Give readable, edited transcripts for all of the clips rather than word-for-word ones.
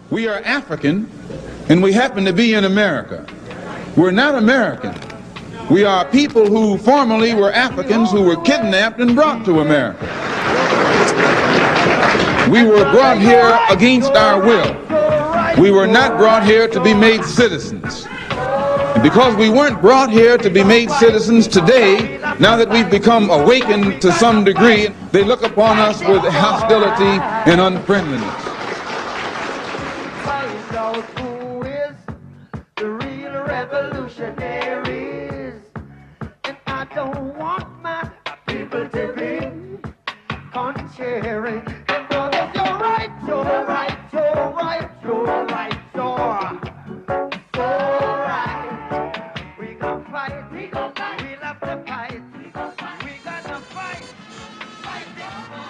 We are African, and we happen to be in America. We're not American. We are people who formerly were Africans who were kidnapped and brought to America. We were brought here against our will. We were not brought here to be made citizens. And because we weren't brought here to be made citizens today, now that we've become awakened to some degree, they look upon us with hostility and unfriendliness. Who is the real revolutionaries? And I don't want my people to be contrary. And brothers, you're right, you're right, you're right, you're right, you're right. We gon' fight, we gon' fight, we love to fight, we gonna fight, fight this war.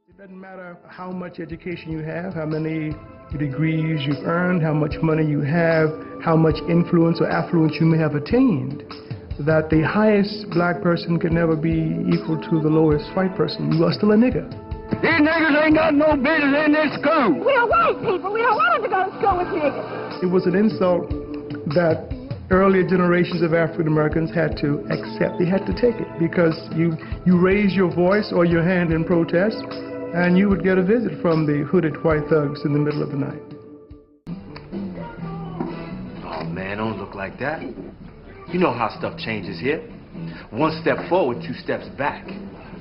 It doesn't matter how much education you have, how many degrees you've earned, how much money you have, how much influence or affluence you may have attained, that the highest black person can never be equal to the lowest white person. You are still a nigger. These niggers ain't got no business in this school. We are white people. We don't want them to go to school with niggers. It was an insult that earlier generations of African Americans had to accept. They had to take it because you raise your voice or your hand in protest, and you would get a visit from the hooded white thugs in the middle of the night. Oh man, don't look like that. You know how stuff changes here. One step forward, 2 steps back.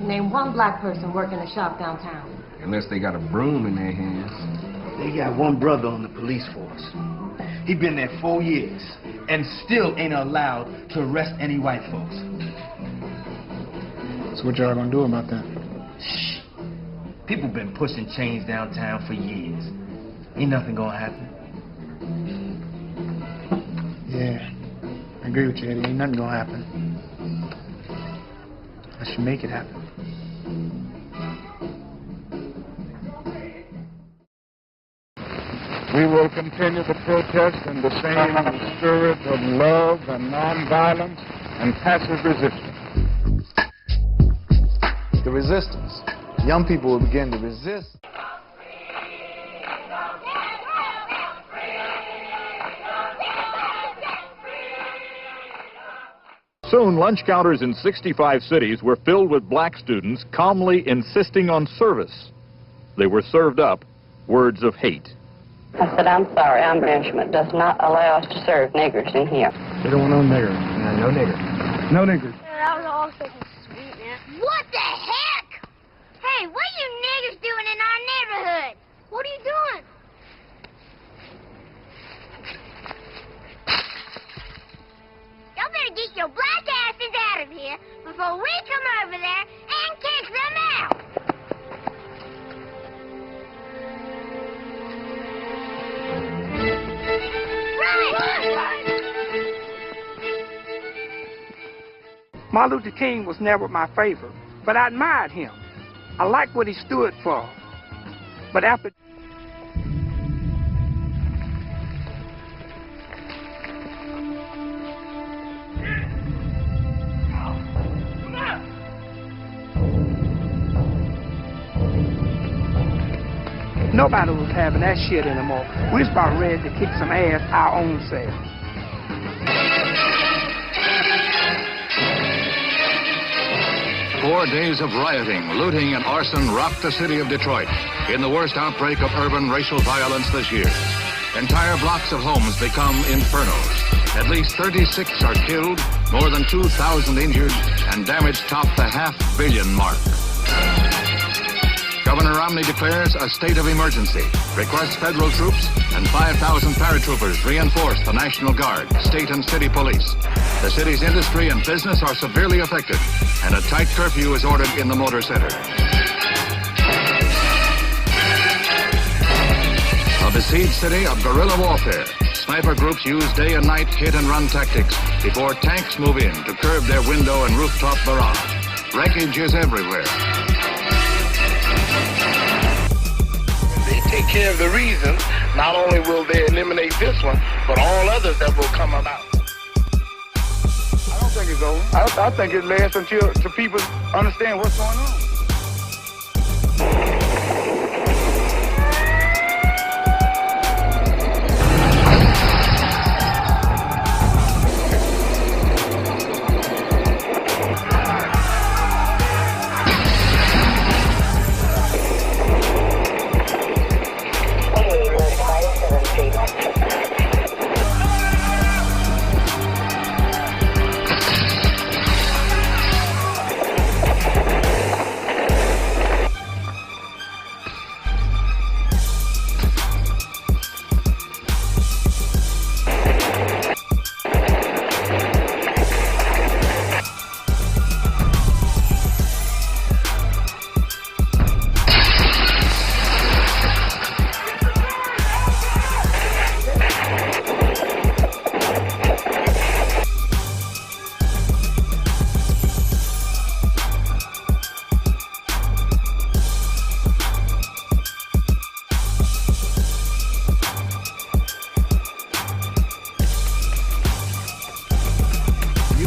Name one black person working a shop downtown. Unless they got a broom in their hands. They got one brother on the police force. He been there 4 years and still ain't allowed to arrest any white folks. So what y'all gonna do about that? Shh. People been pushing chains downtown for years. Ain't nothing gonna happen. Yeah, I agree with you, Eddie. Ain't nothing gonna happen. I should make it happen. We will continue the protest in the same spirit of love and nonviolence and passive resistance. The resistance. Young people will begin to resist. Soon, lunch counters in 65 cities were filled with black students calmly insisting on service. They were served up words of hate. I said, I'm sorry, our management does not allow us to serve niggers in here. They don't want no nigger. No nigger. No niggers. That was all so sweet, man. What the heck? Hey, what are you niggers doing in our neighborhood? What are you doing? Y'all better get your black asses out of here before we come over there and kick them out. Martin Luther King was never my favorite, but I admired him. I liked what he stood for. But after nobody was having that shit anymore. We was about ready to kick some ass our own selves. 4 days of rioting, looting, and arson rocked the city of Detroit in the worst outbreak of urban racial violence this year. Entire blocks of homes become infernos. At least 36 are killed, more than 2,000 injured, and damage topped the $500 million mark. Governor Romney declares a state of emergency, requests federal troops, and 5,000 paratroopers reinforce the National Guard, state and city police. The city's industry and business are severely affected, and a tight curfew is ordered in the Motor Center. besieged city of guerrilla warfare. Sniper groups use day and night hit-and-run tactics before tanks move in to curb their window and rooftop barrage. Wreckage is everywhere. They take care of the reasons. Not only will they eliminate this one, but all others that will come about. I don't think it's over. I think it lasts until people understand what's going on.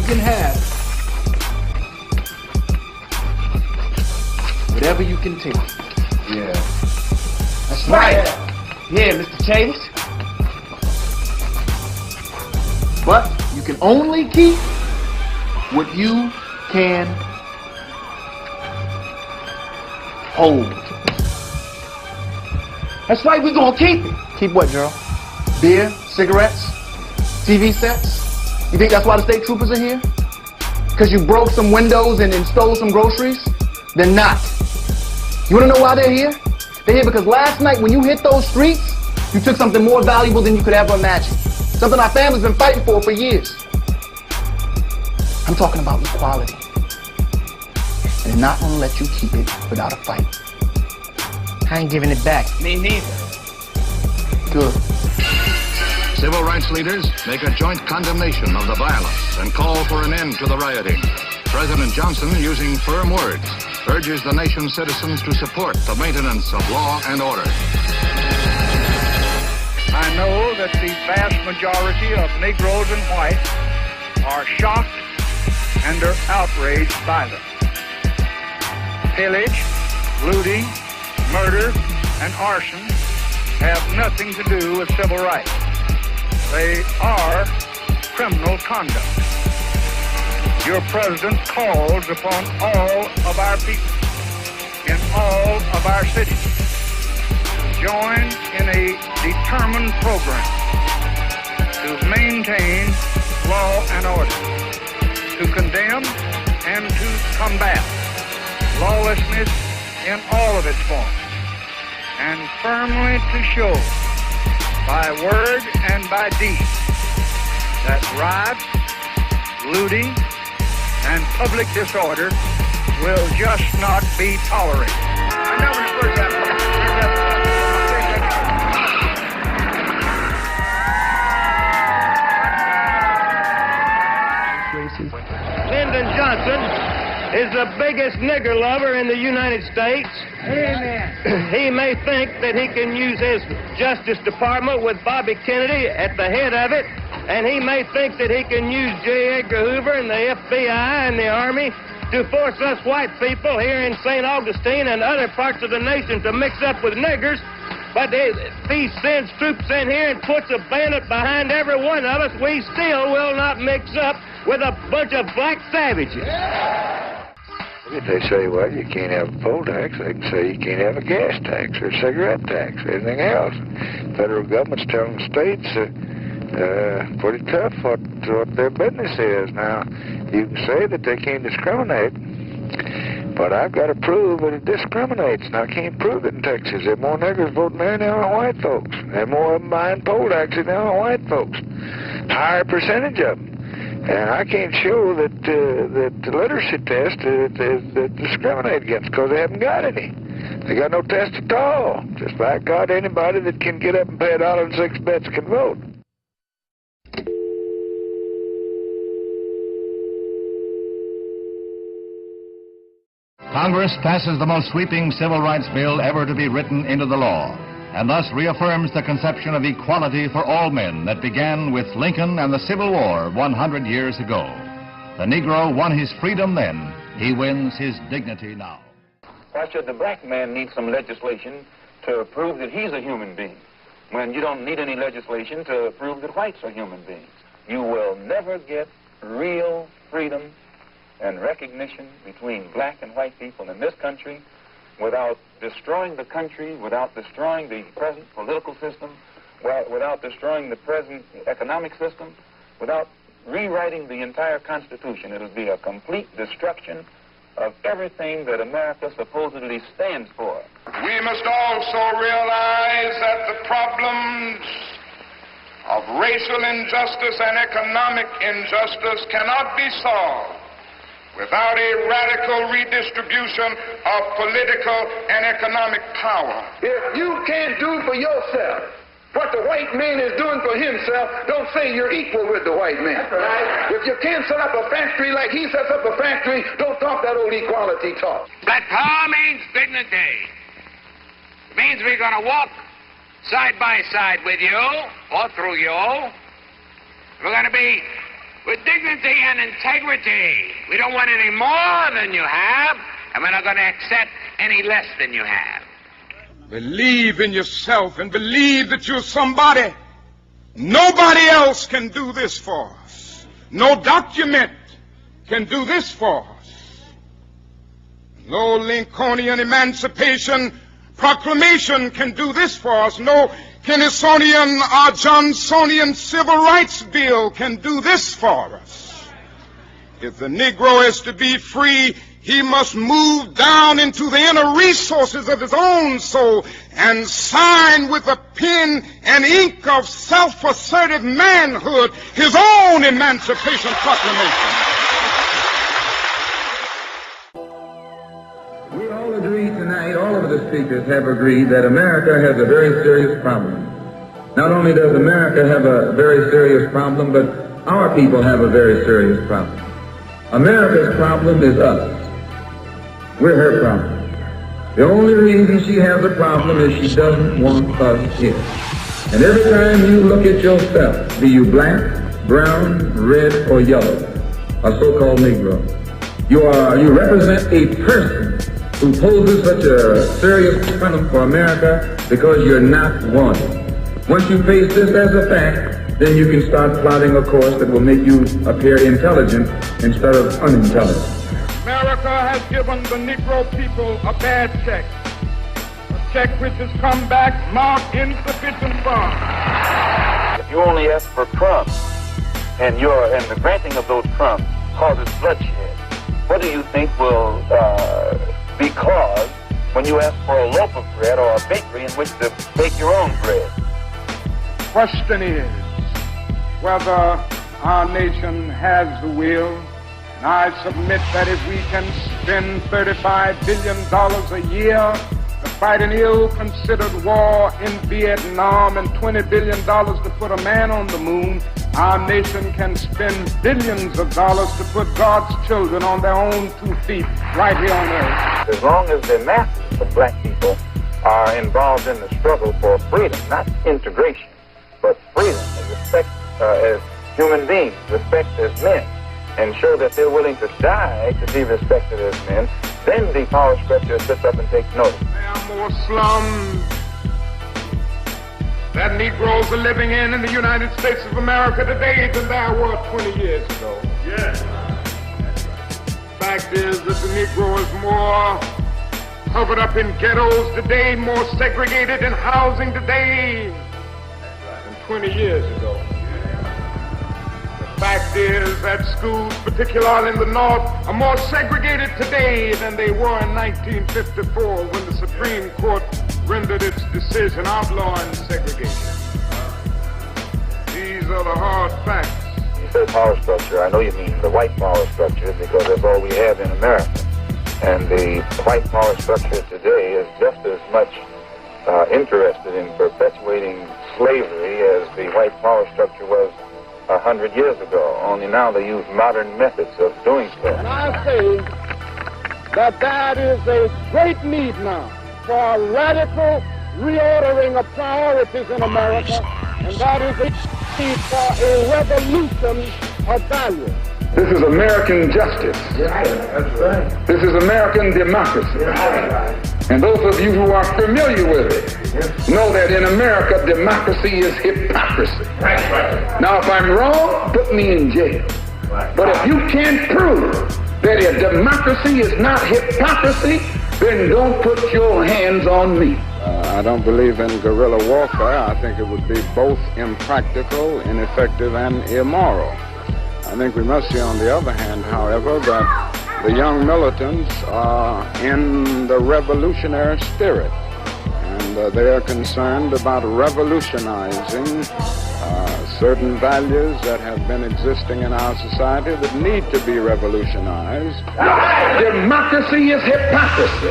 can have whatever you can take. Yeah. That's right. Yeah, Mr. Chase. But you can only keep what you can hold. That's right, we're gonna keep it. Keep what, Gerald? Beer, cigarettes, TV sets. You think that's why the state troopers are here? Because you broke some windows and stole some groceries? They're not. You wanna know why they're here? They're here because last night when you hit those streets, you took something more valuable than you could ever imagine. Something our family's been fighting for years. I'm talking about equality. And they're not gonna let you keep it without a fight. I ain't giving it back. Me neither. Good. Civil rights leaders make a joint condemnation of the violence and call for an end to the rioting. President Johnson, using firm words, urges the nation's citizens to support the maintenance of law and order. I know that the vast majority of Negroes and whites are shocked and are outraged by them. Pillage, looting, murder, and arson have nothing to do with civil rights. They are criminal conduct. Your president calls upon all of our people in all of our cities to join in a determined program to maintain law and order, to condemn and to combat lawlessness in all of its forms, and firmly to show by word and by deed that riots, looting, and public disorder will just not be tolerated. I never referred to that. Lyndon Johnson is the biggest nigger lover in the United States. Amen. He may think that he can use his Justice Department with Bobby Kennedy at the head of it, and he may think that he can use J. Edgar Hoover and the FBI and the Army to force us white people here in St. Augustine and other parts of the nation to mix up with niggers. But if he sends troops in here and puts a bayonet behind every one of us, we still will not mix up with a bunch of black savages. If they say, well, you can't have a poll tax, they can say you can't have a gas tax or a cigarette tax or anything else. Federal government's telling the states pretty tough what their business is. Now, you can say that they can't discriminate, but I've got to prove that it discriminates, and I can't prove it in Texas. There are more niggers voting there now than white folks. There are more of them buying poll taxes now than white folks. Higher percentage of them. And I can't show that the literacy test that discriminate against because they haven't got any. They got no test at all. Just by God, anybody that can get up and pay $1.06 can vote. Congress passes the most sweeping civil rights bill ever to be written into the law, and thus reaffirms the conception of equality for all men that began with Lincoln and the Civil War 100 years ago. The Negro won his freedom then. He wins his dignity now. Why should the black man need some legislation to prove that he's a human being, when you don't need any legislation to prove that whites are human beings? You will never get real freedom and recognition between black and white people in this country without destroying the country, without destroying the present political system, without destroying the present economic system, without rewriting the entire Constitution. It'll be a complete destruction of everything that America supposedly stands for. We must also realize that the problems of racial injustice and economic injustice cannot be solved without a radical redistribution of political and economic power. If you can't do for yourself what the white man is doing for himself, don't say you're equal with the white man. That's right. If you can't set up a factory like he sets up a factory, don't talk that old equality talk. Black power means dignity. It means we're going to walk side by side with you or through you. We're going to be with dignity and integrity. We don't want any more than you have, and we're not going to accept any less than you have. Believe in yourself and believe that you're somebody. Nobody else can do this for us. No document can do this for us. No Lincolnian Emancipation Proclamation can do this for us. No Kennysonian or Johnsonian Civil Rights Bill can do this for us. If the Negro is to be free, he must move down into the inner resources of his own soul and sign with a pen and ink of self-assertive manhood his own Emancipation Proclamation. We all agree tonight, all of the speakers have agreed that America has a very serious problem. Not only does America have a very serious problem, but our people have a very serious problem. America's problem is us. We're her problem. The only reason she has a problem is she doesn't want us here. And every time you look at yourself, be you black, brown, red, or yellow, a so-called Negro, you represent a person who poses such a serious problem for America because you're not wanted. Once you face this as a fact, then you can start plotting a course that will make you appear intelligent instead of unintelligent. America has given the Negro people a bad check. A check which has come back marked insufficient funds. If you only ask for crumbs, and the granting of those crumbs causes bloodshed, what do you think will be caused when you ask for a loaf of bread or a bakery in which to bake your own bread? Question is whether our nation has the will. And I submit that if we can spend $35 billion a year to fight an ill-considered war in Vietnam and $20 billion to put a man on the moon, our nation can spend billions of dollars to put God's children on their own 2 feet right here on earth. As long as the masses of black people are involved in the struggle for freedom, not integration, but freedom and respect as human beings, respect as men, and show that they're willing to die to be respected as men, then the power structure sits up and takes notice. There are more slums that Negroes are living in the United States of America today than there were 20 years ago. Yes. Fact is that the Negro is more covered up in ghettos today, more segregated in housing today than 20 years ago. Fact is that schools, particularly in the North, are more segregated today than they were in 1954 when the Supreme Court rendered its decision outlawing segregation. These are the hard facts. You said power structure. I know you mean the white power structure because that's all we have in America. And the white power structure today is just as much interested in perpetuating slavery as the white power structure was 100 years ago. Only now they use modern methods of doing so. And I say that there is a great need now for a radical reordering of priorities in America, and that is a need for a revolution of values. This is American justice. That's right. This is American democracy. And those of you who are familiar with it know that in America, democracy is hypocrisy. Now, if I'm wrong, put me in jail. But if you can't prove that a democracy is not hypocrisy, then don't put your hands on me. I don't believe in guerrilla warfare. I think it would be both impractical, ineffective, and immoral. I think we must see, on the other hand, however, that the young militants are in the revolutionary spirit, and they are concerned about revolutionizing certain values that have been existing in our society that need to be revolutionized. Democracy is hypocrisy.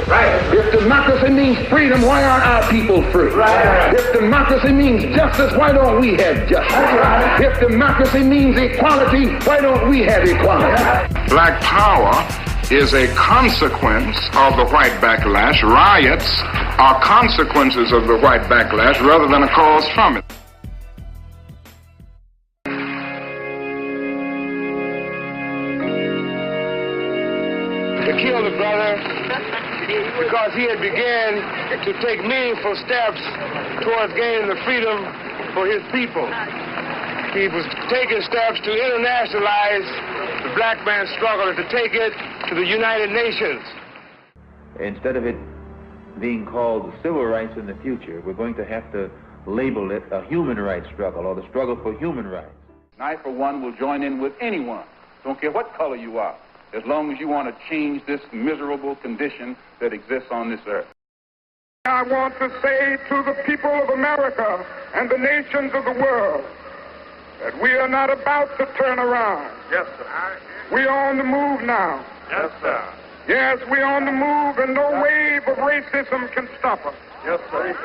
If democracy means freedom, why aren't our people free? If democracy means justice, why don't we have justice? If democracy means equality, why don't we have equality? Black power is a consequence of the white backlash. Riots are consequences of the white backlash rather than a cause from it. To kill the brother because he had began to take meaningful steps towards gaining the freedom for his people. He was taking steps to internationalize the black man's struggle and to take it to the United Nations. Instead of it being called civil rights in the future, we're going to have to label it a human rights struggle, or the struggle for human rights. I, for one, will join in with anyone, don't care what color you are, as long as you want to change this miserable condition that exists on this earth. I want to say to the people of America and the nations of the world that we are not about to turn around. Yes, sir. We are on the move now. Yes, sir. Yes, we are on the move, and no wave of racism can stop us. Yes, sir.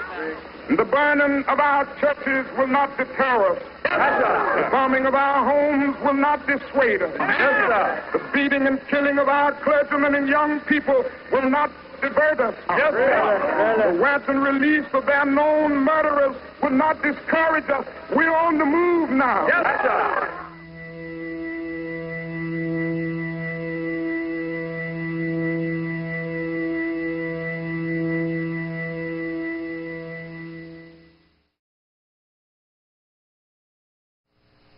The burning of our churches will not deter us. The bombing of our homes will not dissuade us. The beating and killing of our clergymen and young people will not divert us. The wanton release of their known murderers will not discourage us. We're on the move now.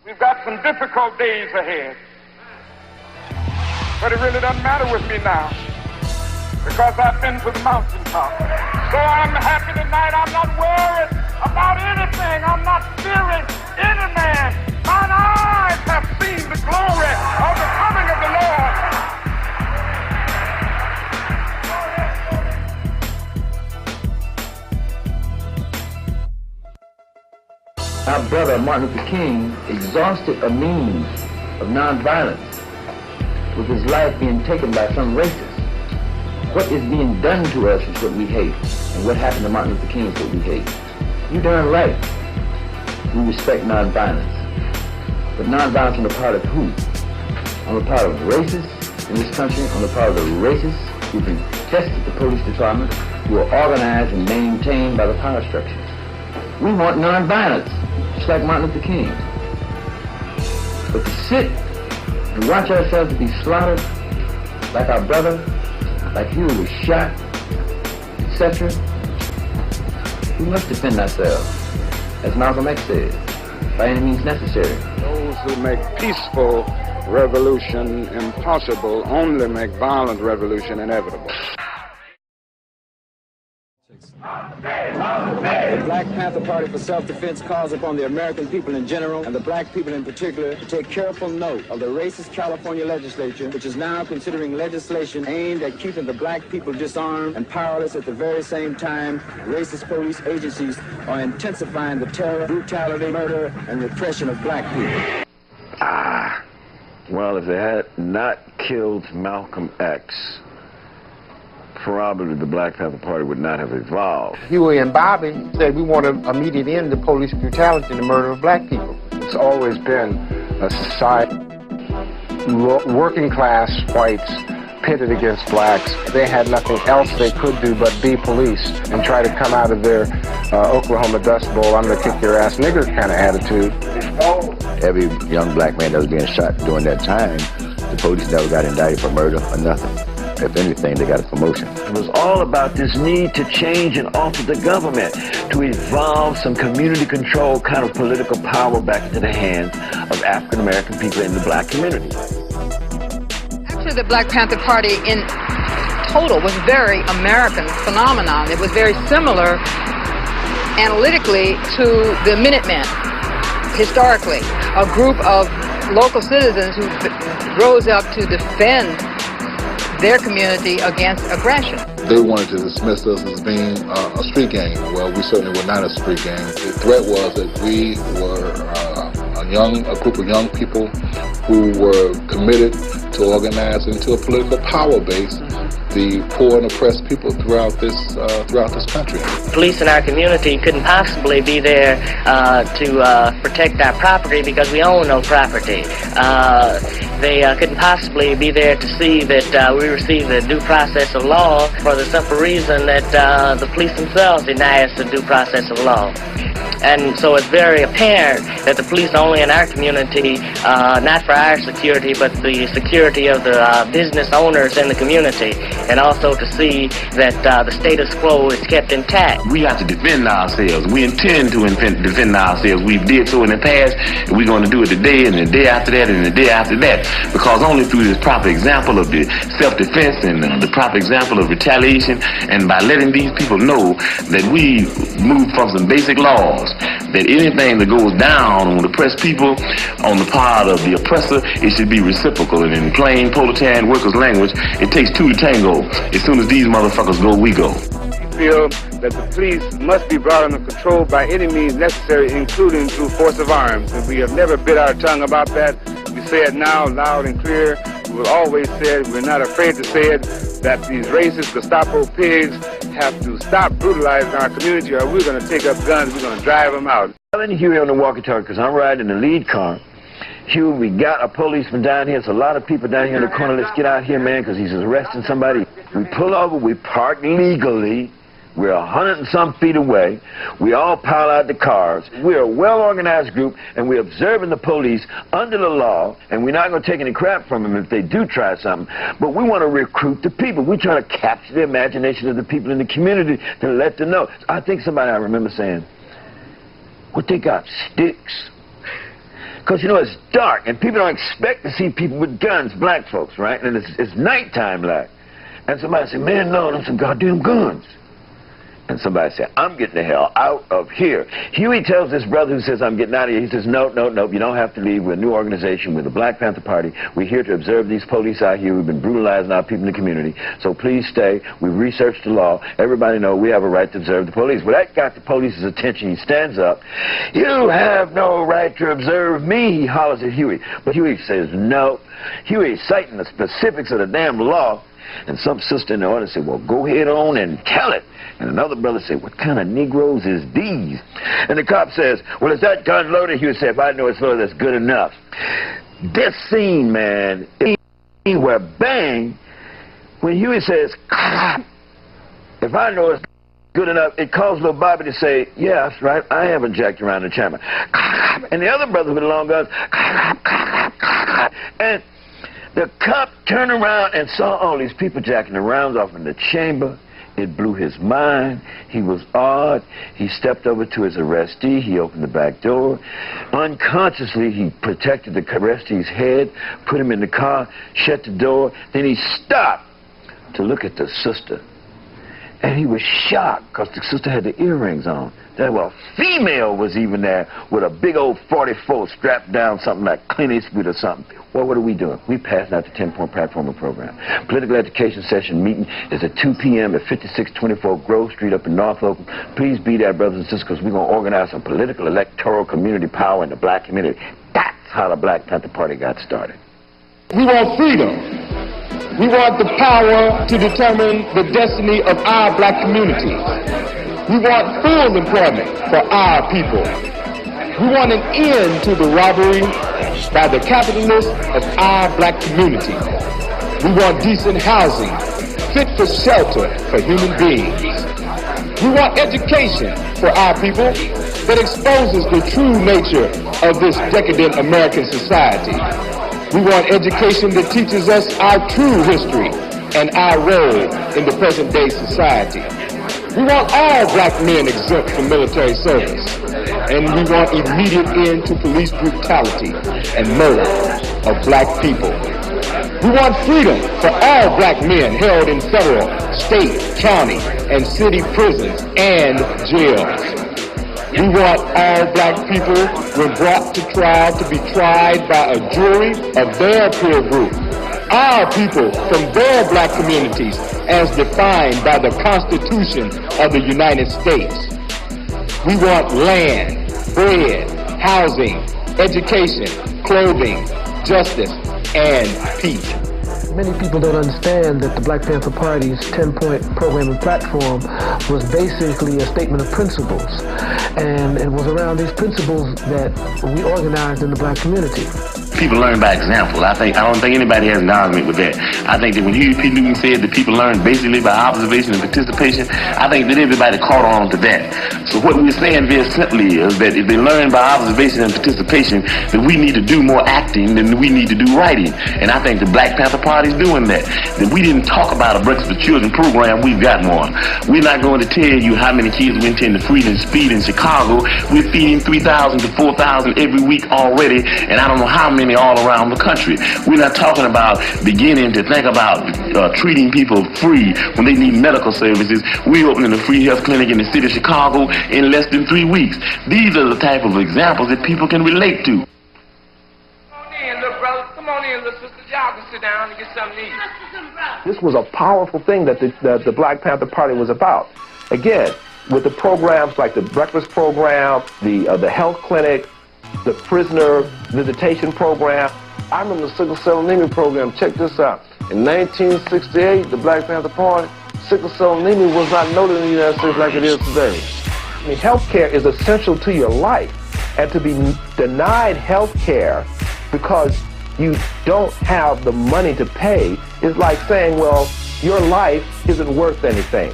We've got some difficult days ahead. But it really doesn't matter with me now, because I've been to the mountaintop. So I'm happy tonight. I'm not worried about anything. I'm not fearing any man. Mine eyes have seen the glory of the coming of the Lord. Our brother Martin Luther King exhausted a means of nonviolence with his life being taken by some racist. What is being done to us is what we hate, and what happened to Martin Luther King is what we hate. You darn right. We respect nonviolence. But nonviolence on the part of who? On the part of racists in this country, on the part of the racists who contest the police department, who are organized and maintained by the power structure. We want nonviolence, just like Martin Luther King. But to sit and watch ourselves to be slaughtered, like our brother, like he was shot, etc., we must defend ourselves, as Malcolm X said, by any means necessary. Those who make peaceful revolution impossible only make violent revolution inevitable. The Black Panther Party for Self-Defense calls upon the American people in general and the black people in particular to take careful note of the racist California legislature, which is now considering legislation aimed at keeping the black people disarmed and powerless. At the very same time, racist police agencies are intensifying the terror, brutality, murder, and repression of black people. Well, if they had not killed Malcolm X, probably the Black Panther Party would not have evolved. Huey and Bobby said we want an immediate end to police brutality and the murder of black people. It's always been a society, working class whites pitted against blacks. They had nothing else they could do but be police and try to come out of their Oklahoma Dust Bowl, I'm gonna kick your ass nigger kind of attitude. Every young black man that was being shot during that time, the police never got indicted for murder or nothing. If anything, they got a promotion. It was all about this need to change and alter the government, to evolve some community control kind of political power back into the hands of African American people in the black community. Actually, the Black Panther Party in total was a very American phenomenon. It was very similar analytically to the Minutemen, historically, a group of local citizens who rose up to defend their community against aggression. They wanted to dismiss us as being a street gang. Well, we certainly were not a street gang. The threat was that we were a group of young people who were committed to organize into a political power base the poor and oppressed people throughout this country. Police in our community couldn't possibly be there to protect our property because we own no property. They couldn't possibly be there to see that we receive the due process of law for the simple reason that the police themselves deny us the due process of law. And so it's very apparent that the police are only in our community, not for our security, but the security of the business owners in the community, and also to see that the status quo is kept intact. We have to defend ourselves. We intend to defend ourselves. We did so in the past, and we're going to do it today, and the day after that, and the day after that, because only through this proper example of the self-defense and the proper example of retaliation, and by letting these people know that we move from some basic laws, that anything that goes down on the oppressed people, on the part of the oppressor, it should be reciprocal. And in plain proletarian workers' language, it takes two to tango. As soon as these motherfuckers go, we go. We feel that the police must be brought under control by any means necessary, including through force of arms. And we have never bit our tongue about that. We say it now loud and clear. We've always said, we're not afraid to say it, that these racist Gestapo pigs have to stop brutalizing our community, or we're going to take up guns, we're going to drive them out. I'm telling Huey on the walkie-talkie because I'm riding in the lead car. Huey, we got a policeman down here. There's a lot of people down here in the corner. Let's get out here, man, because he's arresting somebody. We pull over, we park legally. We're 100 and some feet away. We all pile out the cars. We're a well-organized group, and we're observing the police under the law, and we're not going to take any crap from them if they do try something. But we want to recruit the people. We're trying to capture the imagination of the people in the community to let them know. I think somebody I remember saying, what they got, sticks? Because, you know, it's dark, and people don't expect to see people with guns, black folks, right? And it's nighttime, like. And somebody said, man, no, them some goddamn guns. And somebody said, I'm getting the hell out of here. Huey tells this brother who says, I'm getting out of here, he says, no, you don't have to leave. We're a new organization. We're the Black Panther Party. We're here to observe these police out here. We've been brutalizing our people in the community. So please stay. We've researched the law. Everybody knows we have a right to observe the police. Well, that got the police's attention. He stands up. You have no right to observe me, he hollers at Huey. But Huey says, no. Huey citing the specifics of the damn law. And some sister in the audience said, well, go ahead on and tell it. And another brother said, what kind of Negroes is these? And the cop says, well, is that gun loaded? He would say, if I know it's loaded, that's good enough. This scene, man, where bang, when Huey says, if I know it's good enough, it caused little Bobby to say, yeah, that's right, I haven't jacked around the chamber. And the other brothers with the long guns, and the cop turned around and saw all these people jacking the rounds off in the chamber. It blew his mind. He was awed. He stepped over to his arrestee. He opened the back door. Unconsciously, he protected the arrestee's head, put him in the car, shut the door. Then he stopped to look at the sister. And he was shocked because the sister had the earrings on. That well, female was even there with a big old 44 strapped down, something like Clint Eastwood or something. Well, what are we doing? We passed out the 10-point platformer program. Political education session meeting is at 2 p.m. at 5624 Grove Street up in North Oakland. Please be there, brothers and sisters, because we're going to organize some political, electoral, community power in the black community. That's how the Black Panther Party got started. We want freedom. We want the power to determine the destiny of our black communities. We want full employment for our people. We want an end to the robbery by the capitalists of our black community. We want decent housing, fit for shelter for human beings. We want education for our people that exposes the true nature of this decadent American society. We want education that teaches us our true history and our role in the present-day society. We want all black men exempt from military service. And we want immediate end to police brutality and murder of black people. We want freedom for all black men held in federal, state, county, and city prisons and jails. We want all black people, when brought to trial, to be tried by a jury of their peer group. Our people from their black communities as defined by the Constitution of the United States. We want land, bread, housing, education, clothing, justice, and peace. Many people don't understand that the Black Panther Party's 10-point program and platform was basically a statement of principles. And it was around these principles that we organized in the black community. People learn by example. I don't think anybody has an argument with that. I think that when Huey P. Newton said that people learn basically by observation and participation, I think that everybody caught on to that. So what we're saying very simply is that if they learn by observation and participation, that we need to do more acting than we need to do writing. And I think the Black Panther Party is doing that. That we didn't talk about a Breakfast for Children program, we've got one. We're not going to tell you how many kids we intend to feed and speed in Chicago. We're feeding 3,000 to 4,000 every week already, and I don't know how many all around the country. We're not talking about beginning to think about treating people free when they need medical services. We're opening a free health clinic in the city of Chicago in less than 3 weeks. These are the type of examples that people can relate to. Come on in, little brother. Come on in, little sister. Y'all can sit down and get something to eat. This was a powerful thing that the Black Panther Party was about. Again, with the programs like the breakfast program, the health clinic, the prisoner visitation program. I remember the sickle cell anemia program. Check this out. In 1968, the Black Panther Party, sickle cell anemia was not noted in the United States like it is today. I mean, health care is essential to your life, and to be denied health care because you don't have the money to pay is like saying, well, your life isn't worth anything.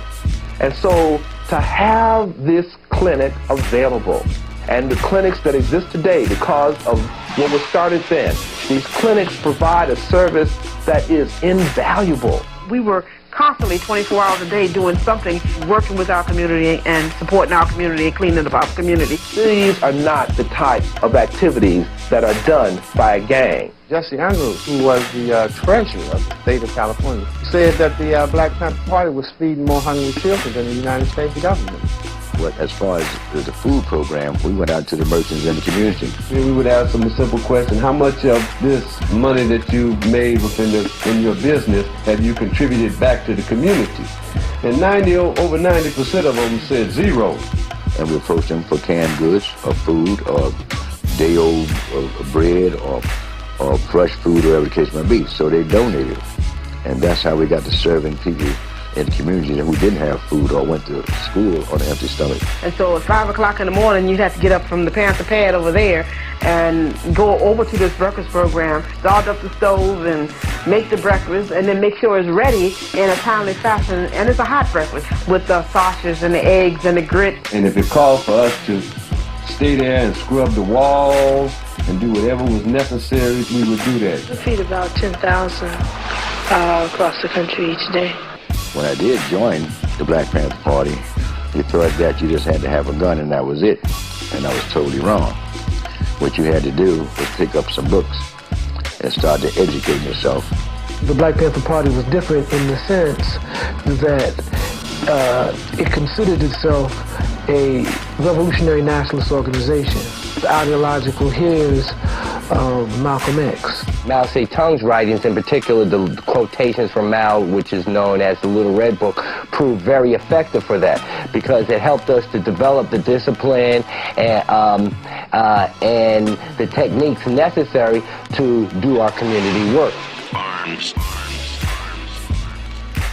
And so to have this clinic available, and the clinics that exist today because of what was started then, these clinics provide a service that is invaluable. We were constantly 24 hours a day doing something, working with our community and supporting our community and cleaning up our community. These are not the type of activities that are done by a gang. Jesse Andrews, who was the treasurer of the state of California, said that the Black Panther Party was feeding more hungry children than the United States government. As far as the food program, we went out to the merchants in the community. We would ask them a simple question: how much of this money that you made in your business have you contributed back to the community? And over 90% of them said zero. And we approached them for canned goods or food or day-old bread or fresh food, whatever the case might be. So they donated. And that's how we got to serving people in the community who didn't have food or went to school on an empty stomach. And so at 5 o'clock in the morning, you'd have to get up from the Panther Pad over there and go over to this breakfast program, start up the stove and make the breakfast, and then make sure it's ready in a timely fashion. And it's a hot breakfast with the sausages and the eggs and the grits. And if it called for us to stay there and scrub the walls and do whatever was necessary, we would do that. We feed about 10,000 across the country each day. When I did join the Black Panther Party, you thought that you just had to have a gun and that was it. And I was totally wrong. What you had to do was pick up some books and start to educate yourself. The Black Panther Party was different in the sense that it considered itself a revolutionary nationalist organization. The ideological hears of Malcolm X. Mao Zedong's writings, in particular the quotations from Mao, which is known as the Little Red Book, proved very effective for that because it helped us to develop the discipline and the techniques necessary to do our community work. Arms.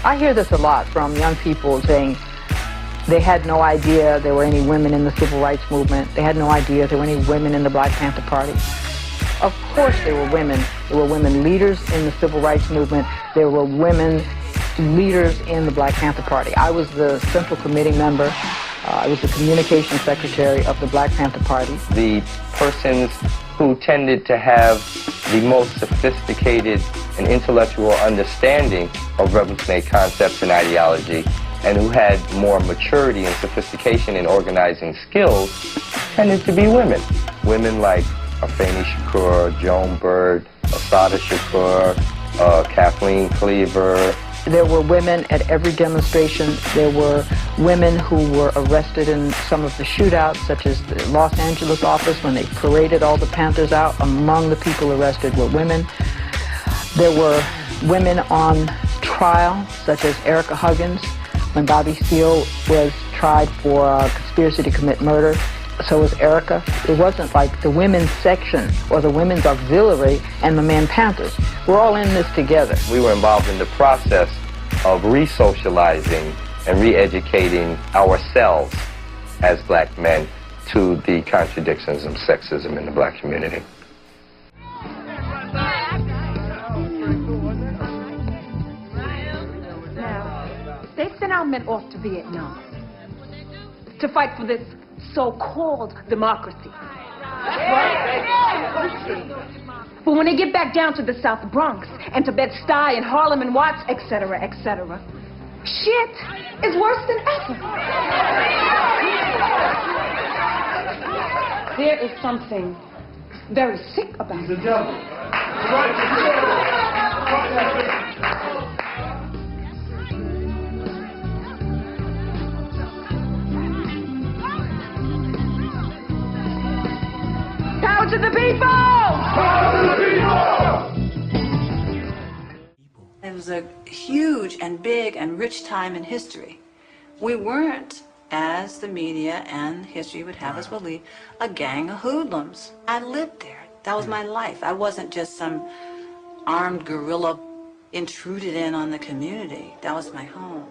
I hear this a lot from young people saying they had no idea there were any women in the civil rights movement. They had no idea there were any women in the Black Panther Party. Of course there were women. There were women leaders in the civil rights movement. There were women leaders in the Black Panther Party. I was the Central Committee member. I was the communications secretary of the Black Panther Party. The persons who tended to have the most sophisticated and intellectual understanding of revolutionary concepts and ideology, and who had more maturity and sophistication in organizing skills, tended to be women. Women like Afeni Shakur, Joan Bird, Assata Shakur, Kathleen Cleaver. There were women at every demonstration. There were women who were arrested in some of the shootouts, such as the Los Angeles office when they paraded all the Panthers out. Among the people arrested were women. There were women on trial, such as Erica Huggins, when Bobby Seale was tried for conspiracy to commit murder. So was Erica. It wasn't like the women's section or the women's auxiliary and the men Panthers. We're all in this together. We were involved in the process of re-socializing and re-educating ourselves as black men to the contradictions of sexism in the black community. Now, they sent our men off to Vietnam to fight for this so-called democracy. But when they get back down to the South Bronx and to Bed-Stuy and Harlem and Watts, etc., etc., shit is worse than ever. There is something very sick about it. Power to the people! Power to the people! It was a huge and big and rich time in history. We weren't, as the media and history would have us believe, a gang of hoodlums. I lived there. That was my life. I wasn't just some armed guerrilla intruded in on the community. That was my home.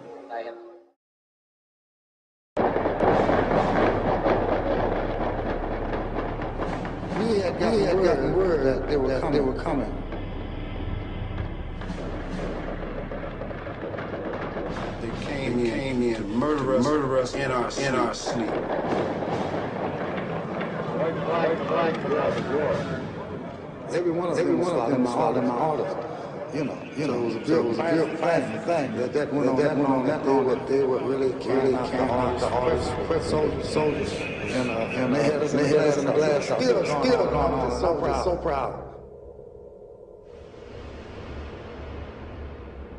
We had gotten word that they were coming. They came in to murder us in our sleep. Every one of them was my artist. You know, it was a real thing that went on that they were really carrying out the artists, soldiers. And they had us in the glass. Still going on. So proud.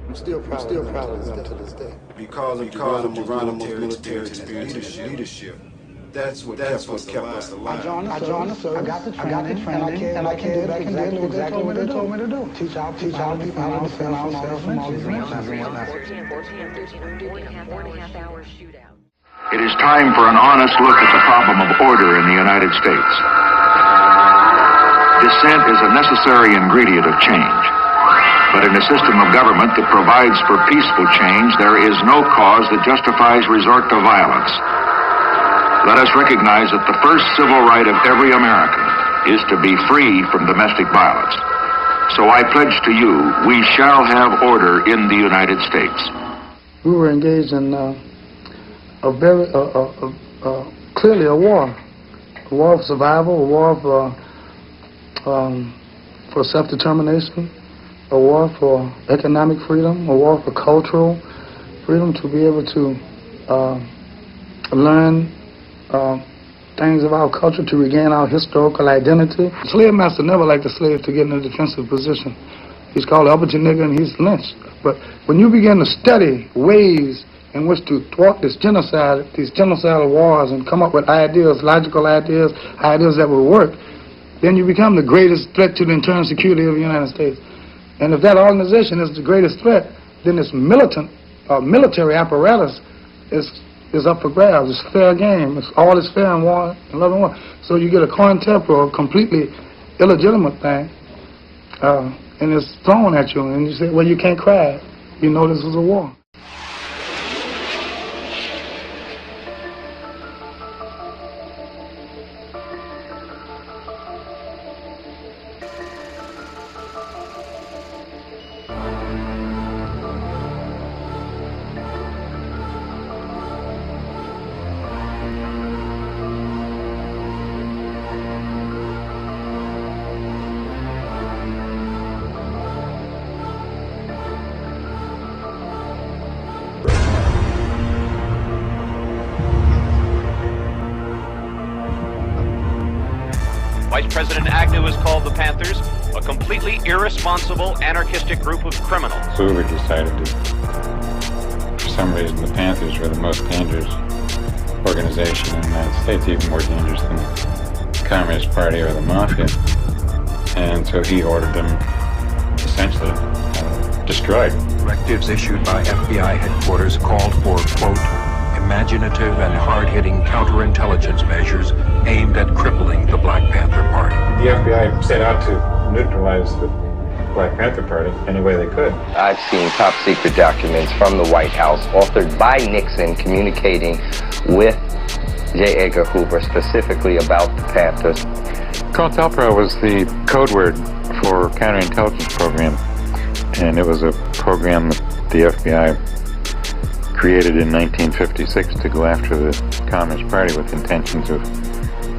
I'm still proud of them to this day. Because of Geronimo's military leadership. That's what kept us alive. I joined the service. I got the training, and I can do exactly what they told me to do. Teach our people how to defend ourselves from all these lynchings. It is time for an honest look at the problem of order in the United States. Dissent is a necessary ingredient of change. But in a system of government that provides for peaceful change, there is no cause that justifies resort to violence. Let us recognize that the first civil right of every American is to be free from domestic violence. So I pledge to you, we shall have order in the United States. We were engaged in clearly a war of survival, a war for self-determination, a war for economic freedom, a war for cultural freedom, to be able to learn things of our culture, to regain our historical identity. The slave master never liked the slave to get in a defensive position. He's called the uppity nigger and he's lynched. But when you begin to study ways in which to thwart this genocide, these genocidal wars, and come up with ideas, logical ideas that will work, then you become the greatest threat to the internal security of the United States. And if that organization is the greatest threat, then this militant military apparatus is up for grabs. It's fair game. All is fair in war and love and war. So you get a COINTELPRO, a completely illegitimate thing, and it's thrown at you, and you say, well, you can't cry. You know this was a war. Vice President Agnew has called the Panthers a completely irresponsible, anarchistic group of criminals. Hoover decided that for some reason the Panthers were the most dangerous organization in the United States, even more dangerous than the Communist Party or the Mafia. And so he ordered them essentially destroyed. Directives issued by FBI headquarters called for, quote, imaginative and hard-hitting counterintelligence measures aimed at crippling the Black Panther Party. The FBI set out to neutralize the Black Panther Party any way they could. I've seen top secret documents from the White House authored by Nixon communicating with J. Edgar Hoover specifically about the Panthers. COINTELPRO was the code word for counterintelligence program, and it was a program that the FBI created in 1956 to go after the Communist Party with intentions of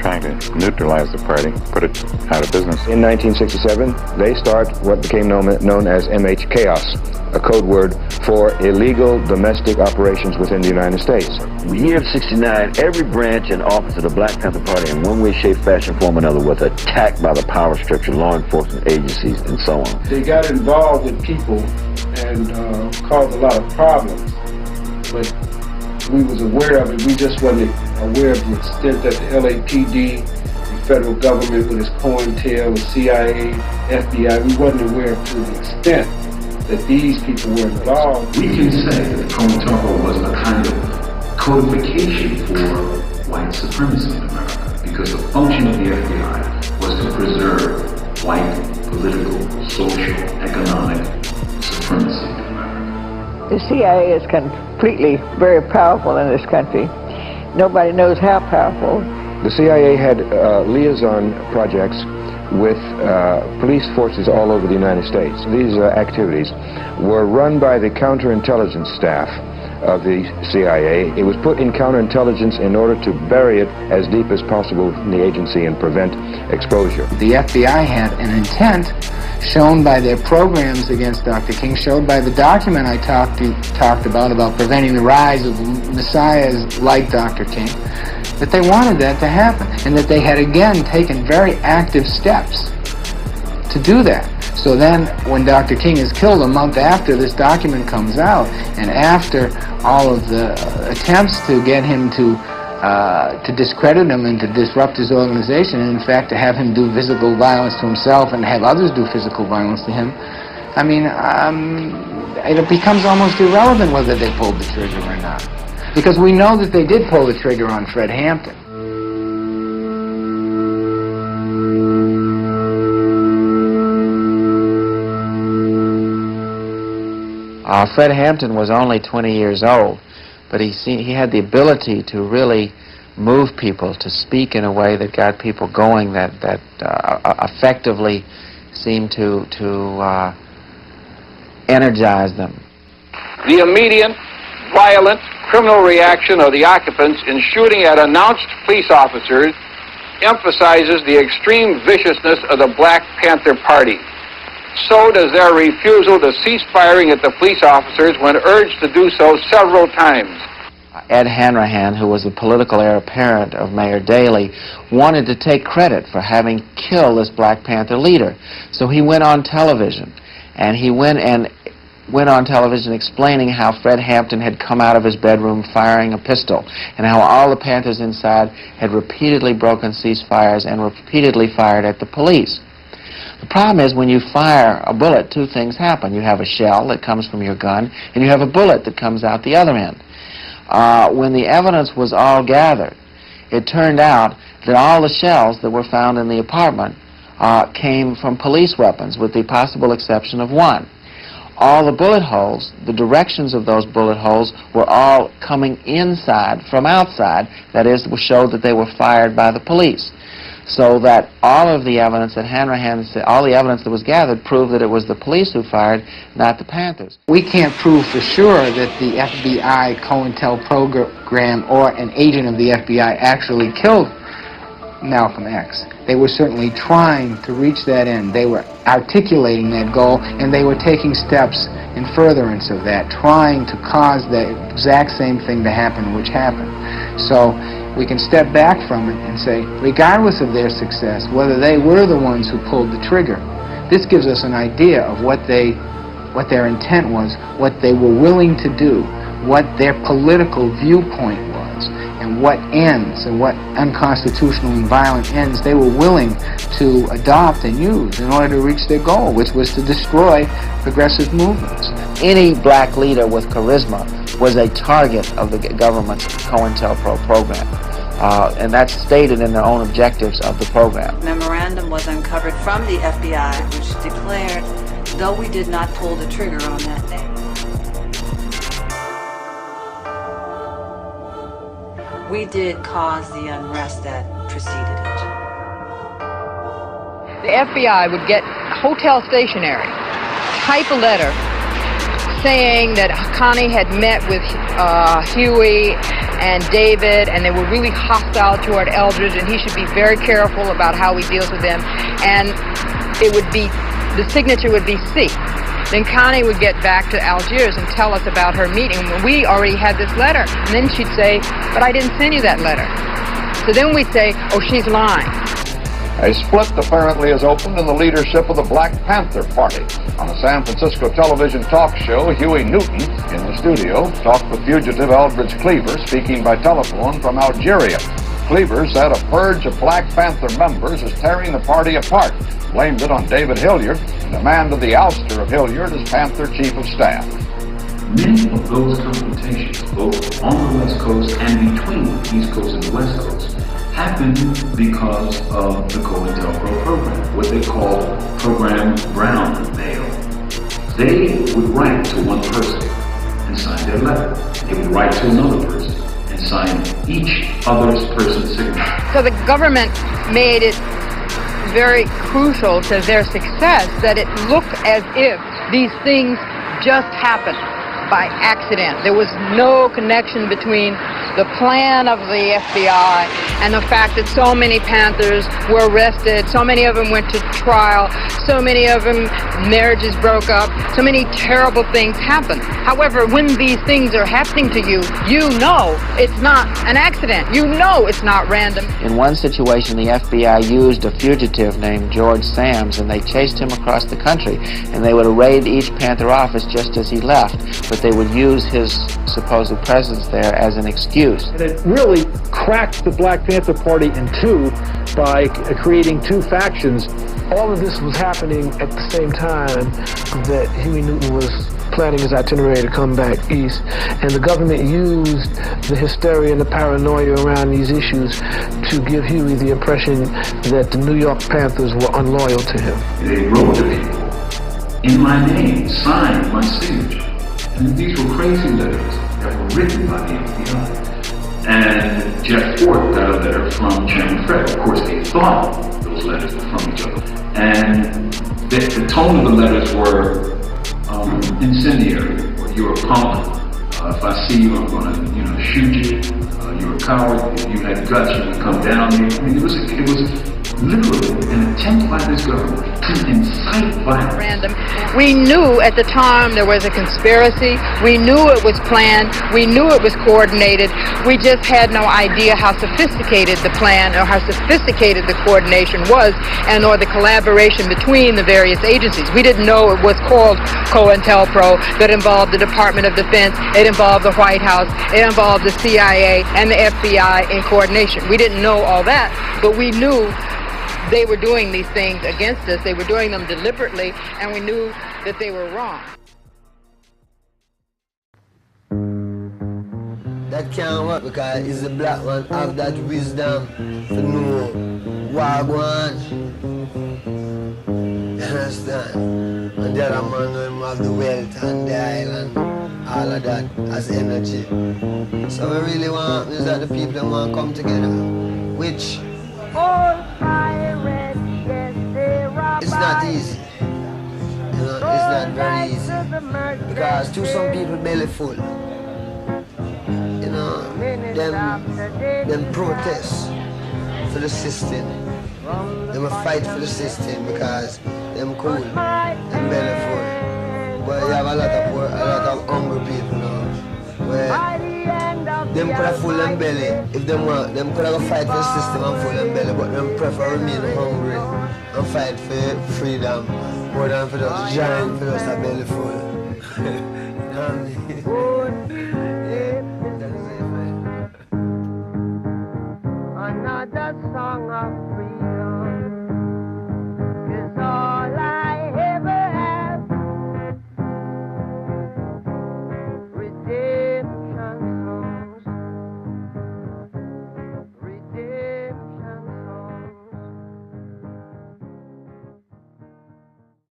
trying to neutralize the party, put it out of business. In 1967, they start what became known as MH Chaos, a code word for illegal domestic operations within the United States. In the year of '69, every branch and office of the Black Panther Party in one way, shape, fashion, form, or another was attacked by the power structure, law enforcement agencies, and so on. They got involved with people and caused a lot of problems, but we was aware of it. We just wasn't aware of the extent that the LAPD, the federal government with its COINTEL, the CIA, FBI, we wasn't aware to the extent that these people were involved. We can say that COINTELPRO was a kind of codification for white supremacy in America, because the function of the FBI was to preserve white political, social, economic supremacy in America. The CIA is completely very powerful in this country. Nobody knows how powerful. The CIA had liaison projects with police forces all over the United States. These activities were run by the counterintelligence staff of the CIA. It was put in counterintelligence in order to bury it as deep as possible in the agency and prevent exposure. The FBI had an intent shown by their programs against Dr. King, showed by the document I talked about preventing the rise of messiahs like Dr. King, that they wanted that to happen, and that they had again taken very active steps to do that. So then when Dr. King is killed a month after this document comes out, and after all of the attempts to get him to discredit him and to disrupt his organization, and in fact to have him do physical violence to himself and have others do physical violence to him, I mean, it becomes almost irrelevant whether they pulled the trigger or not. Because we know that they did pull the trigger on Fred Hampton. Fred Hampton was only 20 years old, but he had the ability to really move people, to speak in a way that got people going, that effectively seemed to energize them. The immediate, violent, criminal reaction of the occupants in shooting at announced police officers emphasizes the extreme viciousness of the Black Panther Party. So does their refusal to cease firing at the police officers when urged to do so several times. Ed Hanrahan, who was the political heir apparent of Mayor Daley, wanted to take credit for having killed this Black Panther leader. So he went on television, and he went on television explaining how Fred Hampton had come out of his bedroom firing a pistol, and how all the Panthers inside had repeatedly broken ceasefires and repeatedly fired at the police. The problem is when you fire a bullet, two things happen. You have a shell that comes from your gun, and you have a bullet that comes out the other end. When the evidence was all gathered, it turned out that all the shells that were found in the apartment came from police weapons, with the possible exception of one. All the bullet holes, the directions of those bullet holes, were all coming inside from outside. That is, showed that they were fired by the police. So that all of the evidence that Hanrahan said, all the evidence that was gathered, proved that it was the police who fired, not the Panthers. We can't prove for sure that the FBI COINTEL program or an agent of the FBI actually killed Malcolm X. They were certainly trying to reach that end. They were articulating that goal, and they were taking steps in furtherance of that, trying to cause the exact same thing to happen which happened. So we can step back from it and say, regardless of their success, whether they were the ones who pulled the trigger, this gives us an idea of what their intent was, what they were willing to do, what their political viewpoint was, and what ends and what unconstitutional and violent ends they were willing to adopt and use in order to reach their goal, which was to destroy progressive movements. Any black leader with charisma was a target of the government's COINTELPRO program. And that's stated in their own objectives of the program. A memorandum was uncovered from the FBI, which declared, though we did not pull the trigger on that day, we did cause the unrest that preceded it. The FBI would get hotel stationery, type a letter saying that Connie had met with Huey and David, and they were really hostile toward Eldridge, and he should be very careful about how he deals with them. And it would be, the signature would be C. Then Connie would get back to Algiers and tell us about her meeting. We already had this letter. And then she'd say, but I didn't send you that letter. So then we'd say, oh, she's lying. A split apparently has opened in the leadership of the Black Panther Party. On a San Francisco television talk show, Huey Newton, in the studio, talked with fugitive Eldridge Cleaver, speaking by telephone from Algeria. Cleaver said a purge of Black Panther members is tearing the party apart, blamed it on David Hilliard, and demanded the ouster of Hilliard as Panther Chief of Staff. Many of those confrontations, both on the West Coast and between the East Coast and the West Coast, happened because of the COINTELPRO program, what they call Program Brown Mail. They would write to one person and sign their letter. They would write to another person and sign each other's person's signature. So the government made it very crucial to their success that it looked as if these things just happened by accident. There was no connection between the plan of the FBI and the fact that so many Panthers were arrested, so many of them went to trial, so many of them marriages broke up, so many terrible things happened. However, when these things are happening to you, you know it's not an accident. You know it's not random. In one situation, the FBI used a fugitive named George Sams, and they chased him across the country, and they would raid each Panther office just as he left, but they would use his supposed presence there as an excuse. And it really cracked the Black Panther Party in two by creating two factions. All of this was happening at the same time that Huey Newton was planning his itinerary to come back east, and the government used the hysteria and the paranoia around these issues to give Huey the impression that the New York Panthers were unloyal to him. They wrote to people in my name, signed my signature, and these were crazy letters that were written by the FBI. And Jeff Fort got a letter from Chairman Fred. Of course, they thought those letters were from each other. And the tone of the letters were incendiary. Or you're a punk. If I see you, I'm going to, shoot you. You're a coward. If you had guts, you would come down here. I mean, it was literally an attempt by this government to incite violence. Random. We knew at the time there was a conspiracy. We knew it was planned. We knew it was coordinated. We just had no idea how sophisticated the plan or how sophisticated the coordination was, and or the collaboration between the various agencies. We didn't know it was called COINTELPRO, that involved the Department of Defense, it involved the White House, it involved the CIA and the FBI in coordination. We didn't know all that, but we knew they were doing these things against us. They were doing them deliberately, and we knew that they were wrong. That can't work because it's the black one have that wisdom to know wagwan. You understand? And the other man know have the wealth and the island, all of that as energy. So we really want is that the people that want to come together, which it's not easy. It's not very easy. Because to some people belly full. Them protest for the system. Them fight for the system because them cool, them belly full. But you have a lot of hungry people now where them could have full them belly. If them want, them could have fight for the system and full them belly, but them prefer remain hungry and fight for freedom more than for just giant, for just a belly full. You know what I mean? Another song of freedom.